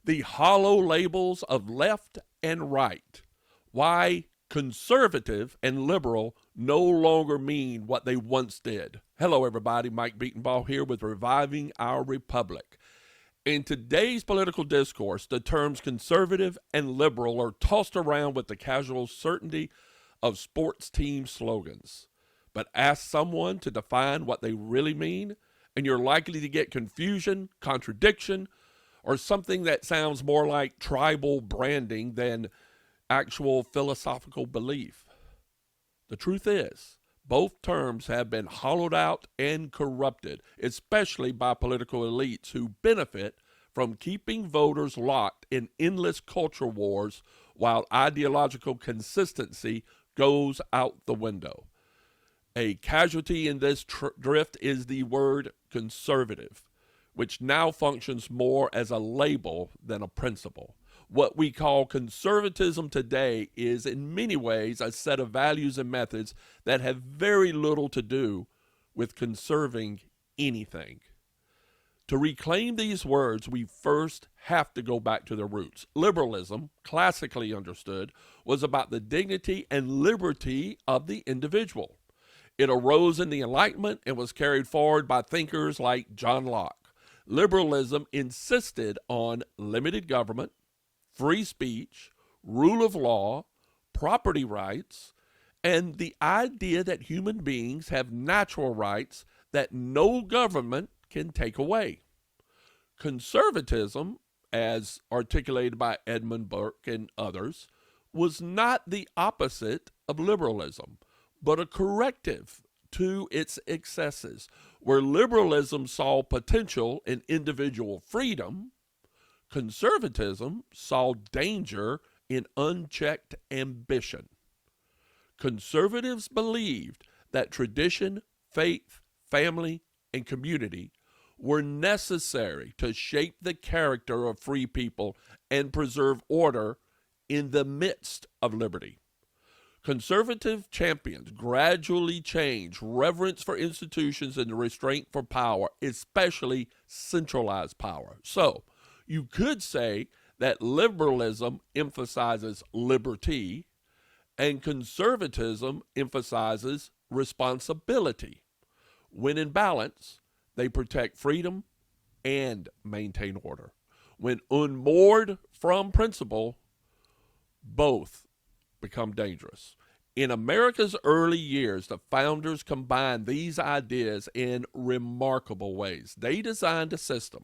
the hollow labels of left and right, why conservative and liberal no longer mean what they once did. Hello, everybody. Mike Beatonbaugh here with Reviving Our Republic. In today's political discourse, the terms conservative and liberal are tossed around with the casual certainty of sports team slogans. But ask someone to define what they really mean, and you're likely to get confusion, contradiction, or something that sounds more like tribal branding than actual philosophical belief. The truth is, both terms have been hollowed out and corrupted, especially by political elites who benefit from keeping voters locked in endless culture wars while ideological consistency goes out the window. A casualty in this drift is the word conservative, which now functions more as a label than a principle. What we call conservatism today is in many ways a set of values and methods that have very little to do with conserving anything. To reclaim these words, we first have to go back to their roots. Liberalism, classically understood, was about the dignity and liberty of the individual. It arose in the Enlightenment and was carried forward by thinkers like John Locke. Liberalism insisted on limited government, free speech, rule of law, property rights, and the idea that human beings have natural rights that no government can take away. Conservatism, as articulated by Edmund Burke and others, was not the opposite of liberalism, but a corrective to its excesses. Where liberalism saw potential in individual freedom, conservatism saw danger in unchecked ambition. Conservatives believed that tradition, faith, family, and community were necessary to shape the character of free people and preserve order in the midst of liberty. Conservative champions gradually changed reverence for institutions and restraint for power, especially centralized power. So, you could say that liberalism emphasizes liberty and conservatism emphasizes responsibility. When in balance, they protect freedom and maintain order. When unmoored from principle, both become dangerous. In America's early years, the founders combined these ideas in remarkable ways. They designed a system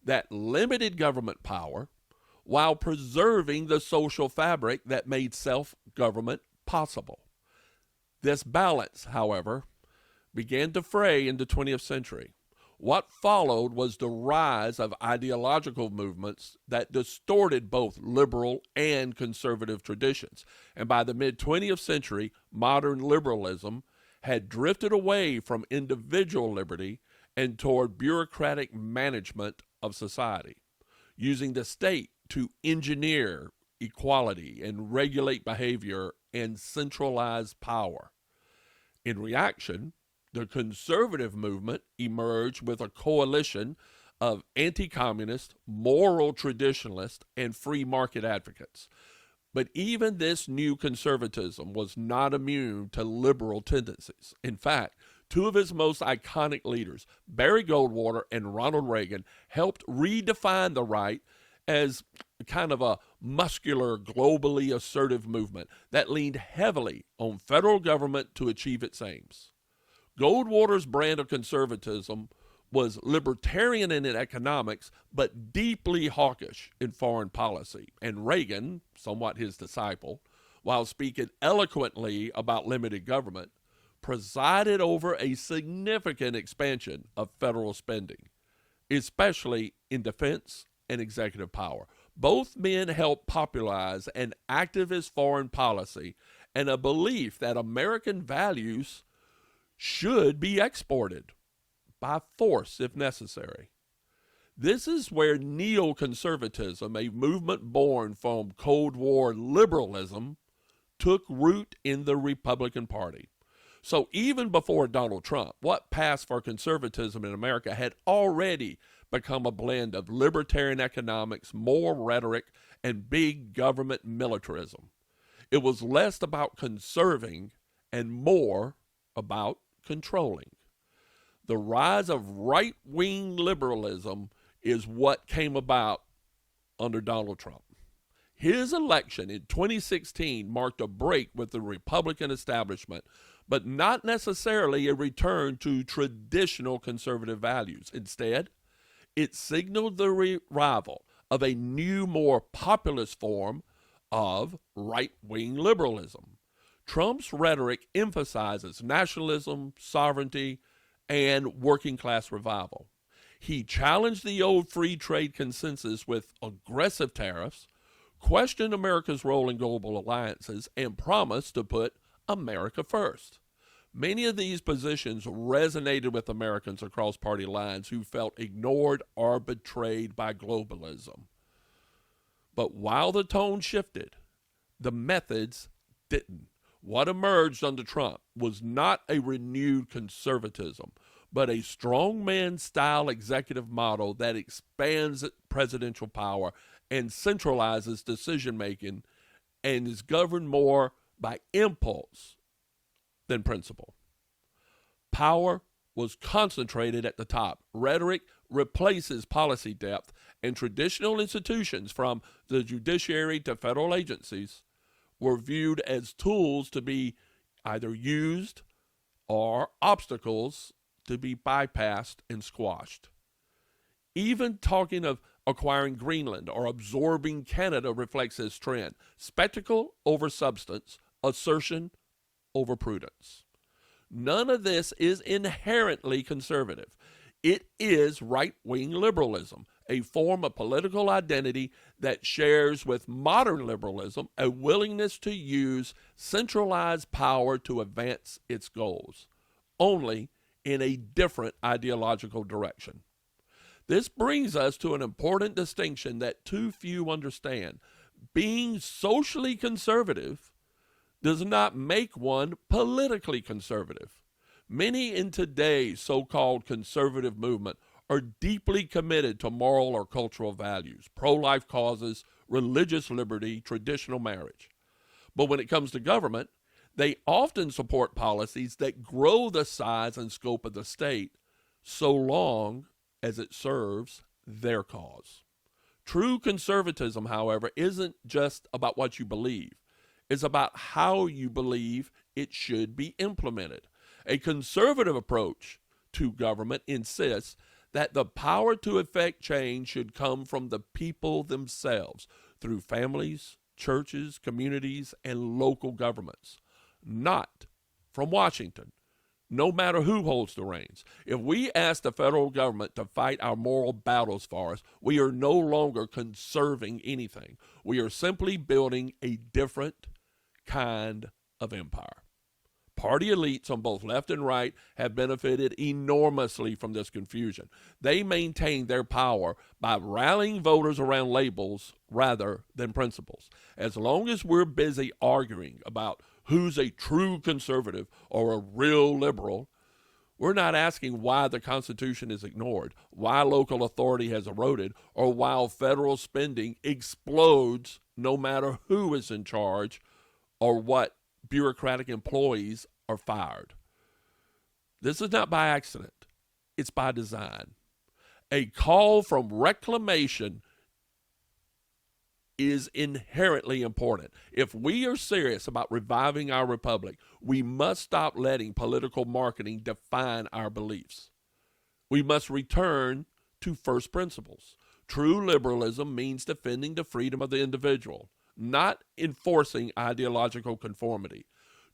that limited government power while preserving the social fabric that made self-government possible. This balance, however, began to fray in the 20th century. What followed was the rise of ideological movements that distorted both liberal and conservative traditions. And by the mid-20th century, modern liberalism had drifted away from individual liberty and toward bureaucratic management of society, using the state to engineer equality and regulate behavior and centralize power. In reaction, the conservative movement emerged with a coalition of anti-communist, moral traditionalists, and free market advocates. But even this new conservatism was not immune to liberal tendencies. In fact, two of its most iconic leaders, Barry Goldwater and Ronald Reagan, helped redefine the right as kind of a muscular, globally assertive movement that leaned heavily on federal government to achieve its aims. Goldwater's brand of conservatism was libertarian in economics, but deeply hawkish in foreign policy. And Reagan, somewhat his disciple, while speaking eloquently about limited government, presided over a significant expansion of federal spending, especially in defense and executive power. Both men helped popularize an activist foreign policy and a belief that American values should be exported by force if necessary. This is where neoconservatism, a movement born from Cold War liberalism, took root in the Republican Party. So even before Donald Trump, what passed for conservatism in America had already become a blend of libertarian economics, more rhetoric, and big government militarism. It was less about conserving and more about controlling. The rise of right-wing liberalism is what came about under Donald Trump. His election in 2016 marked a break with the Republican establishment, but not necessarily a return to traditional conservative values. Instead, it signaled the revival of a new, more populist form of right-wing liberalism. Trump's rhetoric emphasizes nationalism, sovereignty, and working-class revival. He challenged the old free trade consensus with aggressive tariffs, questioned America's role in global alliances, and promised to put America first. Many of these positions resonated with Americans across party lines who felt ignored or betrayed by globalism. But while the tone shifted, the methods didn't. What emerged under Trump was not a renewed conservatism, but a strongman-style executive model that expands presidential power and centralizes decision-making and is governed more by impulse than principle. Power was concentrated at the top. Rhetoric replaces policy depth, and traditional institutions, from the judiciary to federal agencies, were viewed as tools to be either used or obstacles to be bypassed and squashed. Even talking of acquiring Greenland or absorbing Canada reflects this trend. Spectacle over substance, assertion over prudence. None of this is inherently conservative. It is right-wing liberalism, a form of political identity that shares with modern liberalism a willingness to use centralized power to advance its goals, only in a different ideological direction. This brings us to an important distinction that too few understand. Being socially conservative does not make one politically conservative. Many in today's so-called conservative movement are deeply committed to moral or cultural values, pro-life causes, religious liberty, traditional marriage. But when it comes to government, they often support policies that grow the size and scope of the state so long as it serves their cause. True conservatism, however, isn't just about what you believe. It's about how you believe it should be implemented. A conservative approach to government insists that the power to effect change should come from the people themselves through families, churches, communities, and local governments, not from Washington, no matter who holds the reins. If we ask the federal government to fight our moral battles for us, we are no longer conserving anything. We are simply building a different kind of empire. Party elites on both left and right have benefited enormously from this confusion. They maintain their power by rallying voters around labels rather than principles. As long as we're busy arguing about who's a true conservative or a real liberal, we're not asking why the Constitution is ignored, why local authority has eroded, or why federal spending explodes no matter who is in charge or what bureaucratic employees are fired. This is not by accident. It's by design. A call from reclamation is inherently important. If we are serious about reviving our republic, we must stop letting political marketing define our beliefs. We must return to first principles. True liberalism means defending the freedom of the individual, not enforcing ideological conformity.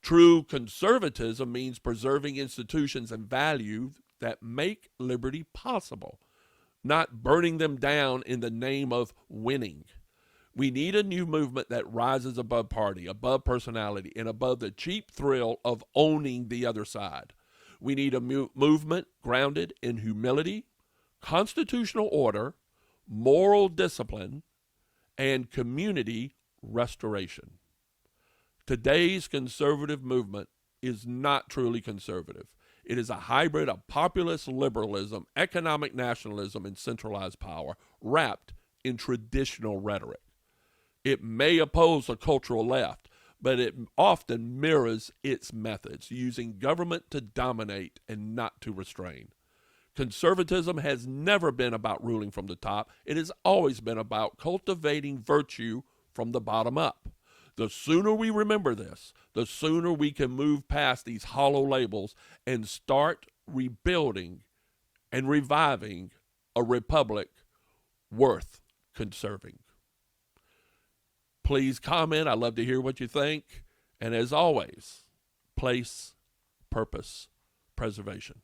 True conservatism means preserving institutions and values that make liberty possible, not burning them down in the name of winning. We need a new movement that rises above party, above personality, and above the cheap thrill of owning the other side. We need a movement grounded in humility, constitutional order, moral discipline, and community restoration. Today's conservative movement is not truly conservative. It is a hybrid of populist liberalism, economic nationalism, and centralized power wrapped in traditional rhetoric. It may oppose the cultural left, but it often mirrors its methods, using government to dominate and not to restrain. Conservatism has never been about ruling from the top. It has always been about cultivating virtue from the bottom up. The sooner we remember this, the sooner we can move past these hollow labels and start rebuilding and reviving a republic worth conserving. Please comment. I'd love to hear what you think. And as always, place, purpose, preservation.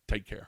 Take care.